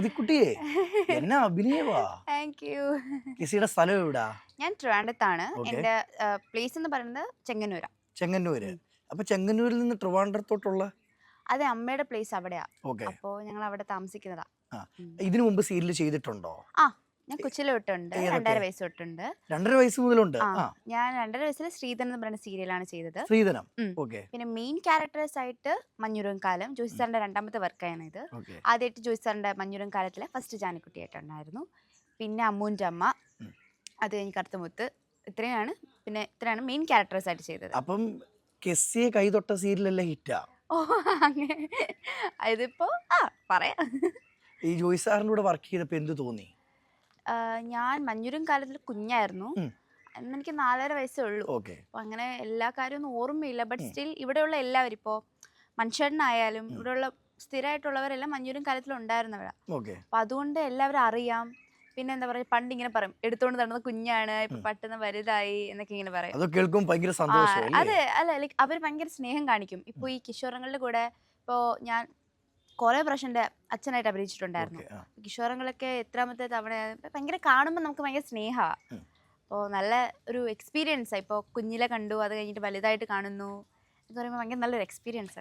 ശ്രുതിക്കുട്ടിയെ എന്നാ അഭിനയവാ. Thank you. കിസിയുടെ സ്ഥലം എവിടാ? ഞാൻ ട്രിവാൻഡ്രത്താണ്. ഓക്കെ. എൻ്റെ പ്ലേസ് എന്ന് പറയുന്നത് ചെങ്ങന്നൂരാ. ചെങ്ങന്നൂര്. അപ്പൊ ചെങ്ങന്നൂരിൽ നിന്ന് ട്രിവാൻഡ്രത്തോട്ടുള്ള അതെ, അമ്മയുടെ പ്ലേസ് അവിടെയാ. ഓക്കെ. അപ്പോൾ ഞങ്ങൾ അവിടെ താമസിക്കുന്നതാ. ആ ഇതിനു മുമ്പ് സീരിയൽ ചെയ്തിട്ടുണ്ടോ? ആ, ഞാൻ കൊച്ചിലെ തൊട്ടുണ്ട്, ഏതൊക്കെ? 2.5 വയസ്സ് തൊട്ടുണ്ട്. 2.5 വയസ്സ് മുതലുണ്ട്. ആ, ആ ഞാൻ 2.5 വയസ്സിൽ ശ്രീധരൻ എന്ന് പറയുന്ന സീരിയലാണ് ചെയ്തത്. ശ്രീധനം. ഉം. ഓക്കെ. പിന്നെ മെയിൻ ക്യാരക്ടേഴ്സ് ആയിട്ട് മഞ്ഞുരം കാലം ജോസി സാറിന്റെ രണ്ടാമത്തെ വർക്കാണ് ഇത്. ഓക്കെ. ആദ്യമായിട്ട് ജോസി സാറിന്റെ മഞ്ഞുരം കാലത്തിലെ ഫസ്റ്റ് ജാനക്കുട്ടിയായിട്ടുണ്ടായിരുന്നു. പിന്നെ അമ്മൂൻ്റെ അമ്മ, ഉം. അത് കഴിഞ്ഞ് കറുത്തമുത്ത്, ഇത്രയാണ് മെയിൻ ക്യാരക്ടേഴ്സ് ആയിട്ട് ചെയ്തത്. അപ്പം കെസ്സിയെ കൈതൊട്ട സീരിയലല്ലേ ഹിറ്റാ? ഓ, അങ്ങനെ ഇതിപ്പോ പറയാം. ഈ ജോയ് സാറിന്റെ കൂടെ വർക്ക് ചെയ്തപ്പോ എന്ത് തോന്നി? ഞാൻ മഞ്ഞുരം കാലത്തിൽ കുഞ്ഞായിരുന്നു. ഉം. അന്ന് എനിക്ക് 4.5 വയസ്സേ ഉള്ളൂ. ഓക്കെ. അപ്പോൾ അങ്ങനെ എല്ലാ കാര്യമൊന്നും ഓർമ്മയില്ല. ബട്ട് സ്റ്റിൽ ഇവിടെയുള്ള എല്ലാവരും, ഇപ്പോൾ മനുഷ്യനായാലും ഇവിടെയുള്ള സ്ഥിരമായിട്ടുള്ളവരെല്ലാം മഞ്ഞുരം കാലത്തിൽ ഉണ്ടായിരുന്നവരാണ്. ഓക്കെ. അപ്പം അതുകൊണ്ട് എല്ലാവരും അറിയാം. പിന്നെ എന്താ പറയുക, പണ്ട് ഇങ്ങനെ പറയും എടുത്തോണ്ട് നടന്ന കുഞ്ഞാണ്, ഇപ്പൊ പെട്ടെന്ന് വലുതായി എന്നൊക്കെ ഇങ്ങനെ പറയും. അത് കേൾക്കുമ്പോൾ ഭയങ്കര സന്തോഷം. അതെ, അല്ല, ലൈക്ക് അവർ ഭയങ്കര സ്നേഹം കാണിക്കും. ഇപ്പോൾ ഈ കിഷോറങ്ങളുടെ കൂടെ ഇപ്പോൾ ഞാൻ കുറേ പ്രാവശ്യം എൻ്റെ അച്ഛനായിട്ട് അഭിനയിച്ചിട്ടുണ്ടായിരുന്നു. കിഷോറങ്ങളൊക്കെ എത്രാമത്തെ തവണ ഭയങ്കര കാണുമ്പോൾ നമുക്ക് ഭയങ്കര സ്നേഹമാണ്. അപ്പോൾ നല്ല ഒരു എക്സ്പീരിയൻസാണ്. ഇപ്പോൾ കുഞ്ഞിലെ കണ്ടു, അത് കഴിഞ്ഞിട്ട് വലുതായിട്ട് കാണുന്നു എന്ന് പറയുമ്പോൾ ഭയങ്കര നല്ലൊരു എക്സ്പീരിയൻസാണ്.